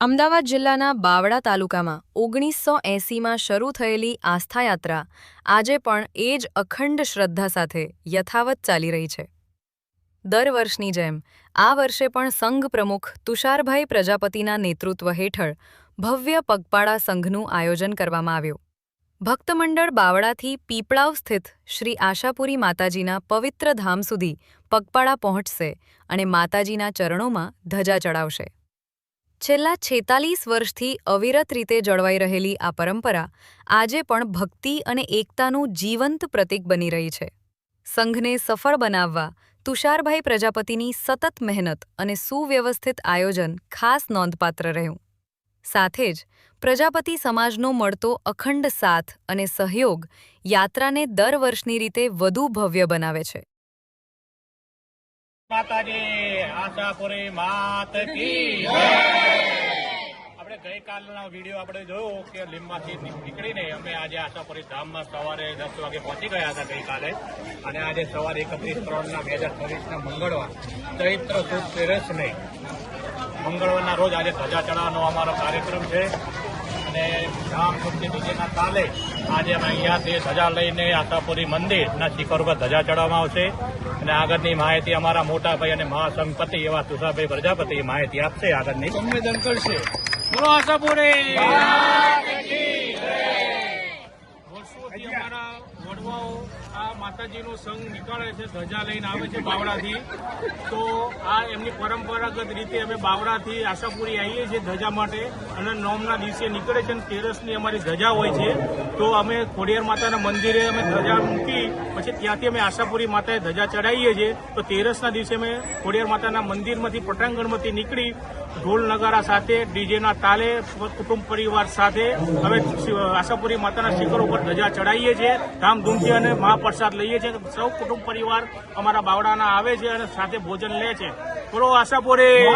અમદાવાદ જિલ્લાના બાવળા તાલુકામાં 1980માં શરૂ થયેલી આસ્થાયાત્રા આજે પણ એ જ અખંડ શ્રદ્ધા સાથે યથાવત ચાલી રહી છે. દર વર્ષની જેમ આ વર્ષે પણ સંઘ પ્રમુખ તુષારભાઈ પ્રજાપતિના નેતૃત્વ હેઠળ ભવ્ય પગપાળા સંઘનું આયોજન કરવામાં આવ્યું. ભક્તમંડળ બાવળાથી પીપળાવ સ્થિત શ્રી આશાપુરી માતાજીના પવિત્ર ધામ સુધી પગપાળા પહોંચશે અને માતાજીના ચરણોમાં ધજા ચડાવશે. છેલ્લા 46 વર્ષથી અવિરત રીતે જળવાઈ રહેલી આ પરંપરા આજે પણ ભક્તિ અને એકતાનું જીવંત પ્રતીક બની રહી છે. સંઘને સફળ બનાવવા તુષારભાઈ પ્રજાપતિની સતત મહેનત અને સુવ્યવસ્થિત આયોજન ખાસ નોંધપાત્ર રહ્યું. સાથે જ પ્રજાપતિ સમાજનો મળતો અખંડ સાથ અને સહયોગ યાત્રાને દર વર્ષની રીતે વધુ ભવ્ય બનાવે છે. માતાજી આશાપુરી માત કી આપણે ગઈકાલનો વિડીયો આપણે જોયો કે લીંબાથી નીકળીને અમે આજે આશાપુરી ધામમાં સવારે 10 વાગે પહોંચી ગયા હતા ગઈકાલે, અને આજે સવારે 31/3/2026 મંગળવાર ચૈત્ર સુદ 13 મંગળવારના રોજ આજે ધજા ચડાવવાનો અમારો કાર્યક્રમ છે. અને ધામધૂમથી ડીજેના તાલે આજે અમે અહીંયાથી ધજા લઈને આશાપુરી મંદિરના શિખર ઉપર ધજા ચડાવવામાં આવશે. અને આગળની માહિતી અમારા મોટા ભાઈ અને મહાસંઘપતિ એવા તુષારભાઈ પ્રજાપતિ માહિતી આપશે. આગળની સંવેદન કરશે. બોલો આશાપુરી. વર્ષોથી અમારા વડવાઓ આ માતાજીનો સંઘ નીકળે છે, ધજા લઈને આવે છે બાવળાથી. તો આ એમની પરંપરાગત રીતે અમે બાવળાથી આશાપુરી આવીએ છીએ ધજા માટે, અને નોમના દિવસે નીકળે છે. 13ની અમારી ધજા હોય છે, તો અમે ખોડિયાર માતાના મંદિરે અમે ધજા મૂકી પછી ત્યાંથી અમે આશાપુરી માતાએ ધજા ચડાવીએ છીએ. તો 13ના દિવસે અમે ખોડિયાર માતાના મંદિરમાંથી પટાંગણમાંથી નીકળી ઢોલ નગારા સાથે ડીજેના તાલે કુટુંબ પરિવાર સાથે અમે આશાપુરી માતાના શિખર ઉપર ધજા ચડાવીએ છીએ ધામધૂમથી, અને મહાપ્રસાદ લઈએ છીએ. સૌ કુટુંબ પરિવાર અમારા બાવળાના આવે છે અને સાથે ભોજન લે છે. બોલો આશાપુરી.